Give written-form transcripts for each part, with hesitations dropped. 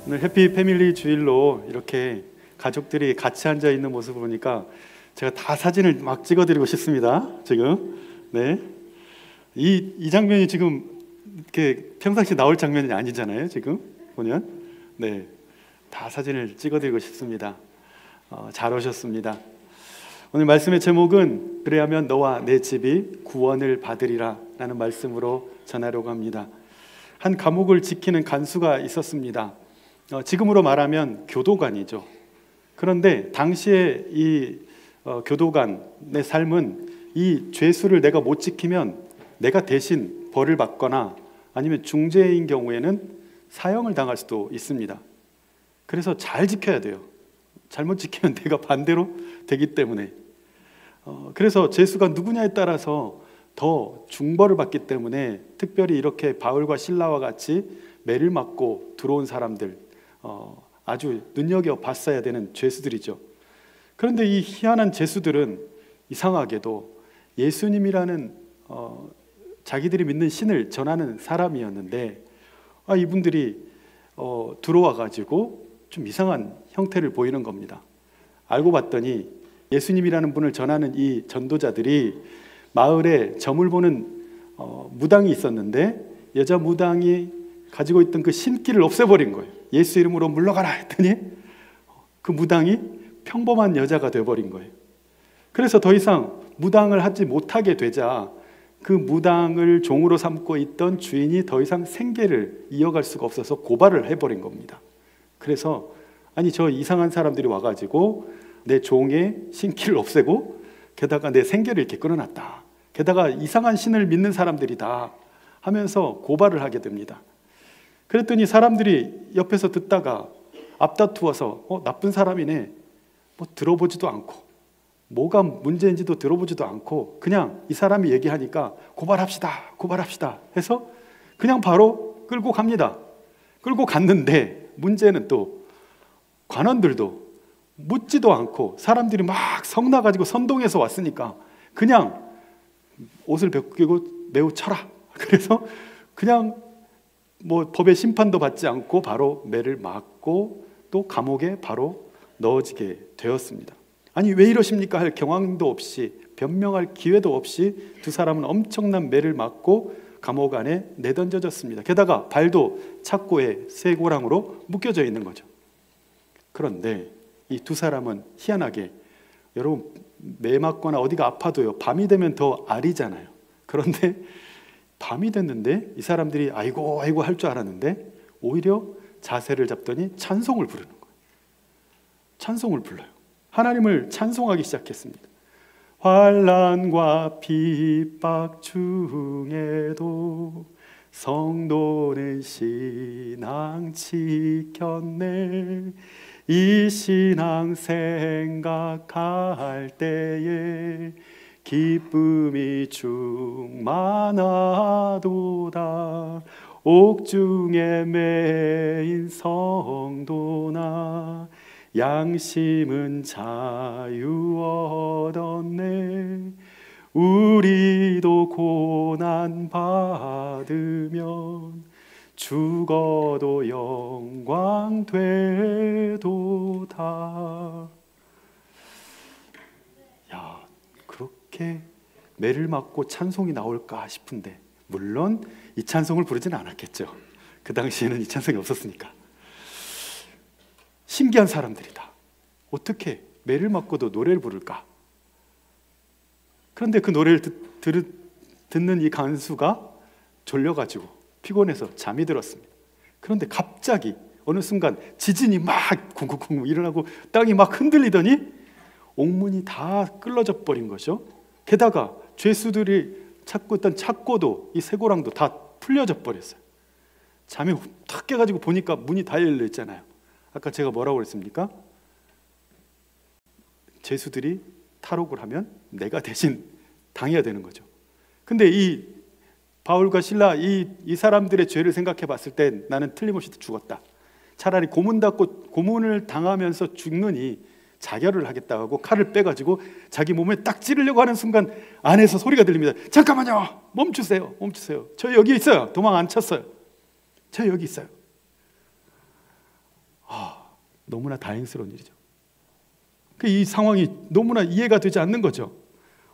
오늘 해피 패밀리 주일로 이렇게 가족들이 같이 앉아 있는 모습을 보니까 제가 다 사진을 막 찍어드리고 싶습니다. 지금 이 장면이 지금 이렇게 평상시 나올 장면이 아니잖아요. 지금 보면 다 사진을 찍어드리고 싶습니다. 잘 오셨습니다. 오늘 말씀의 제목은 그래야면 너와 내 집이 구원을 받으리라 라는 말씀으로 전하려고 합니다. 한 감옥을 지키는 간수가 있었습니다. 지금으로 말하면 교도관이죠. 그런데 당시에 이 교도관의 삶은 이 죄수를 내가 못 지키면 내가 대신 벌을 받거나 아니면 중재인 경우에는 사형을 당할 수도 있습니다. 그래서 잘 지켜야 돼요. 잘못 지키면 내가 반대로 되기 때문에. 그래서 죄수가 누구냐에 따라서 더 중벌을 받기 때문에 특별히 이렇게 바울과 실라와 같이 매를 맞고 들어온 사람들, 아주 눈여겨봤어야 되는 죄수들이죠. 그런데 이 희한한 죄수들은 이상하게도 예수님이라는 자기들이 믿는 신을 전하는 사람이었는데 이분들이 들어와 가지고 좀 이상한 형태를 보이는 겁니다. 알고 봤더니 예수님이라는 분을 전하는 이 전도자들이 마을에 점을 보는 무당이 있었는데 여자 무당이 가지고 있던 그 신기를 없애버린 거예요. 예수 이름으로 물러가라 했더니 그 무당이 평범한 여자가 되어버린 거예요. 그래서 더 이상 무당을 하지 못하게 되자 그 무당을 종으로 삼고 있던 주인이 더 이상 생계를 이어갈 수가 없어서 고발을 해버린 겁니다. 그래서 저 이상한 사람들이 와가지고 내 종의 신기를 없애고 게다가 내 생계를 이렇게 끊어놨다. 게다가 이상한 신을 믿는 사람들이다 하면서 고발을 하게 됩니다. 그랬더니 사람들이 옆에서 듣다가 앞다투어서 나쁜 사람이네, 들어보지도 않고 뭐가 문제인지도 들어보지도 않고 그냥 이 사람이 얘기하니까 고발합시다 해서 그냥 바로 끌고 갑니다. 끌고 갔는데 문제는 또 관원들도 묻지도 않고 사람들이 막 성나가지고 선동해서 왔으니까 그냥 옷을 벗기고 매우 쳐라. 그래서 그냥 법의 심판도 받지 않고 바로 매를 맞고 또 감옥에 바로 넣어지게 되었습니다. 왜 이러십니까 할 경황도 없이 변명할 기회도 없이 두 사람은 엄청난 매를 맞고 감옥 안에 내던져졌습니다. 게다가 발도 착고에 쇠고랑으로 묶여져 있는 거죠. 그런데 이 두 사람은 희한하게, 여러분 매 맞거나 어디가 아파도요 밤이 되면 더 아리잖아요. 그런데 밤이 됐는데 이 사람들이 아이고 할 줄 알았는데 오히려 자세를 잡더니 찬송을 부르는 거예요. 찬송을 불러요. 하나님을 찬송하기 시작했습니다. 환난과 핍박 중에도 성도는 신앙 지켰네. 이 신앙 생각할 때에 기쁨이 충만하도다. 옥중에 매인 성도나 양심은 자유 얻었네. 우리도 고난 받으면 죽어도 영광 되도다. 그렇게 매를 맞고 찬송이 나올까 싶은데 물론 이 찬송을 부르지는 않았겠죠. 그 당시에는 이 찬송이 없었으니까. 신기한 사람들이다. 어떻게 매를 맞고도 노래를 부를까? 그런데 그 노래를 듣는 이 간수가 졸려가지고 피곤해서 잠이 들었습니다. 그런데 갑자기 어느 순간 지진이 막 쿵쿵쿵 일어나고 땅이 막 흔들리더니 옥문이 다 끌어져 버린 거죠. 게다가 죄수들이 찾고 있던 착고도 이 쇠고랑도 다 풀려져 버렸어요. 잠이 탁 깨가지고 보니까 문이 다 열려 있잖아요. 아까 제가 뭐라고 그랬습니까? 죄수들이 탈옥을 하면 내가 대신 당해야 되는 거죠. 근데 이 바울과 실라 이 사람들의 죄를 생각해 봤을 때 나는 틀림없이 죽었다. 차라리 고문을 당하면서 죽느니 자결을 하겠다고 하고 칼을 빼가지고 자기 몸에 딱 찌르려고 하는 순간 안에서 소리가 들립니다. 잠깐만요, 멈추세요. 저 여기 있어요. 도망 안 쳤어요. 저 여기 있어요. 너무나 다행스러운 일이죠. 이 상황이 너무나 이해가 되지 않는 거죠.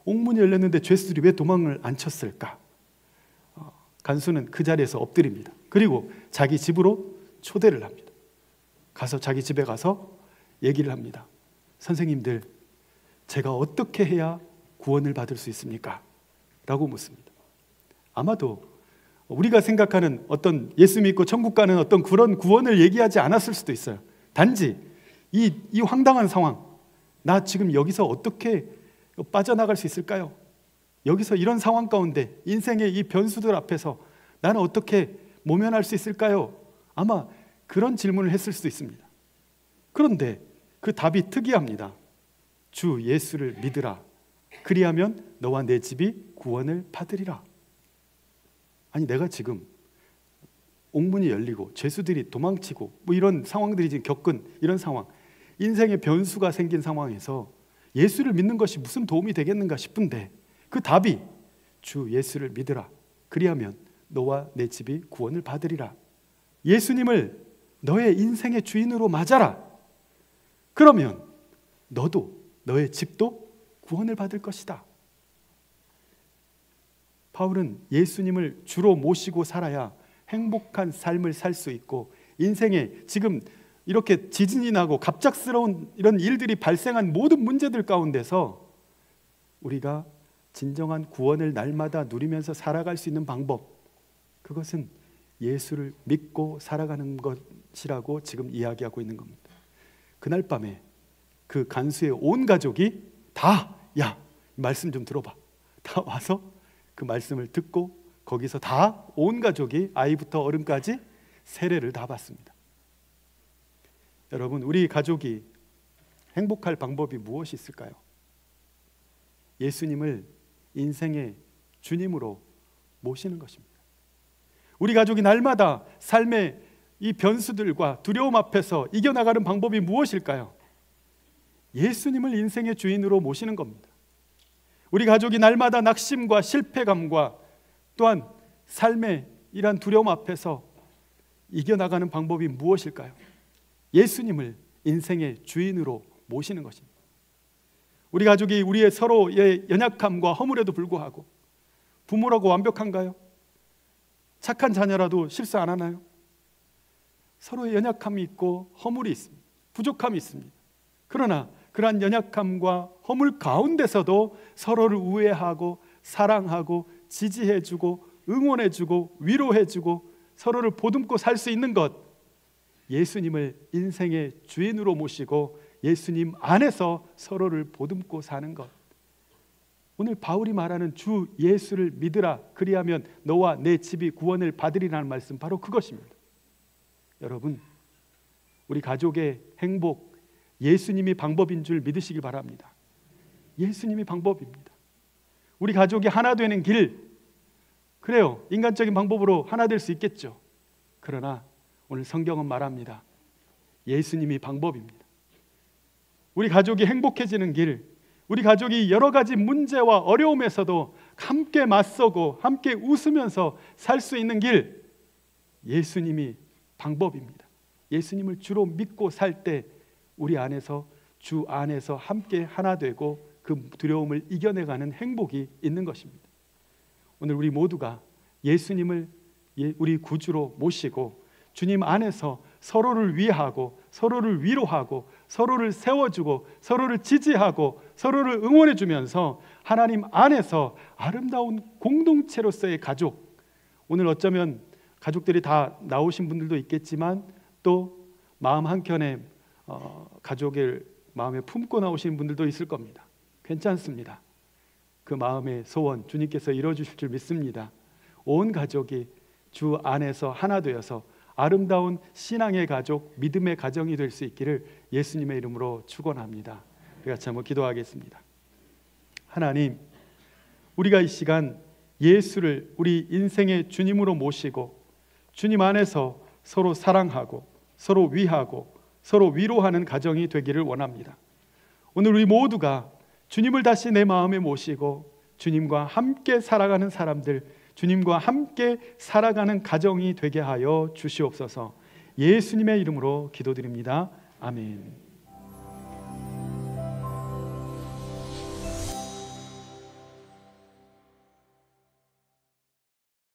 옥문이 열렸는데 죄수들이 왜 도망을 안 쳤을까? 간수는 그 자리에서 엎드립니다. 그리고 자기 집으로 초대를 합니다. 자기 집에 가서 얘기를 합니다. 선생님들, 제가 어떻게 해야 구원을 받을 수 있습니까? 라고 묻습니다. 아마도 우리가 생각하는 어떤 예수 믿고 천국 가는 어떤 그런 구원을 얘기하지 않았을 수도 있어요. 단지 이 황당한 상황, 나 지금 여기서 어떻게 빠져나갈 수 있을까요? 여기서 이런 상황 가운데 인생의 이 변수들 앞에서 나는 어떻게 모면할 수 있을까요? 아마 그런 질문을 했을 수도 있습니다. 그런데 그 답이 특이합니다. 주 예수를 믿으라. 그리하면 너와 내 집이 구원을 받으리라. 아니, 내가 지금 옥문이 열리고 죄수들이 도망치고 이런 상황들이 지금 겪은 이런 상황, 인생의 변수가 생긴 상황에서 예수를 믿는 것이 무슨 도움이 되겠는가 싶은데 그 답이 주 예수를 믿으라. 그리하면 너와 내 집이 구원을 받으리라. 예수님을 너의 인생의 주인으로 맞아라. 그러면 너도 너의 집도 구원을 받을 것이다. 바울은 예수님을 주로 모시고 살아야 행복한 삶을 살 수 있고, 인생에 지금 이렇게 지진이 나고 갑작스러운 이런 일들이 발생한 모든 문제들 가운데서 우리가 진정한 구원을 날마다 누리면서 살아갈 수 있는 방법, 그것은 예수를 믿고 살아가는 것이라고 지금 이야기하고 있는 겁니다. 그날 밤에 그 간수의 온 가족이 다, 야, 말씀 좀 들어봐, 다 와서 그 말씀을 듣고 거기서 다 온 가족이 아이부터 어른까지 세례를 다 받습니다. 여러분, 우리 가족이 행복할 방법이 무엇이 있을까요? 예수님을 인생의 주님으로 모시는 것입니다. 우리 가족이 날마다 삶의 이 변수들과 두려움 앞에서 이겨나가는 방법이 무엇일까요? 예수님을 인생의 주인으로 모시는 겁니다. 우리 가족이 날마다 낙심과 실패감과 또한 삶의 이러한 두려움 앞에서 이겨나가는 방법이 무엇일까요? 예수님을 인생의 주인으로 모시는 것입니다. 우리 가족이 우리의 서로의 연약함과 허물에도 불구하고, 부모라고 완벽한가요? 착한 자녀라도 실수 안 하나요? 서로의 연약함이 있고 허물이 있습니다. 부족함이 있습니다. 그러나 그러한 연약함과 허물 가운데서도 서로를 우애하고 사랑하고 지지해주고 응원해주고 위로해주고 서로를 보듬고 살 수 있는 것, 예수님을 인생의 주인으로 모시고 예수님 안에서 서로를 보듬고 사는 것. 오늘 바울이 말하는 주 예수를 믿으라. 그리하면 너와 내 집이 구원을 받으리라는 말씀, 바로 그것입니다. 여러분, 우리 가족의 행복, 예수님이 방법인 줄 믿으시기 바랍니다. 예수님이 방법입니다. 우리 가족이 하나 되는 길, 그래요, 인간적인 방법으로 하나 될 수 있겠죠. 그러나 오늘 성경은 말합니다. 예수님이 방법입니다. 우리 가족이 행복해지는 길, 우리 가족이 여러 가지 문제와 어려움에서도 함께 맞서고 함께 웃으면서 살 수 있는 길, 예수님이 방법입니다. 예수님을 주로 믿고 살 때 우리 안에서, 주 안에서 함께 하나 되고 그 두려움을 이겨내가는 행복이 있는 것입니다. 오늘 우리 모두가 예수님을 우리 구주로 모시고 주님 안에서 서로를 위하고 서로를 위로하고 서로를 세워주고 서로를 지지하고 서로를 응원해주면서 하나님 안에서 아름다운 공동체로서의 가족, 오늘 어쩌면 가족들이 다 나오신 분들도 있겠지만 또 마음 한켠에 가족을 마음에 품고 나오신 분들도 있을 겁니다. 괜찮습니다. 그 마음의 소원 주님께서 이루어주실 줄 믿습니다. 온 가족이 주 안에서 하나 되어서 아름다운 신앙의 가족, 믿음의 가정이 될 수 있기를 예수님의 이름으로 축원합니다. 우리 같이 한번 기도하겠습니다. 하나님, 우리가 이 시간 예수를 우리 인생의 주님으로 모시고 주님 안에서 서로 사랑하고 서로 위하고 서로 위로하는 가정이 되기를 원합니다. 오늘 우리 모두가 주님을 다시 내 마음에 모시고 주님과 함께 살아가는 사람들, 주님과 함께 살아가는 가정이 되게 하여 주시옵소서. 예수님의 이름으로 기도드립니다. 아멘.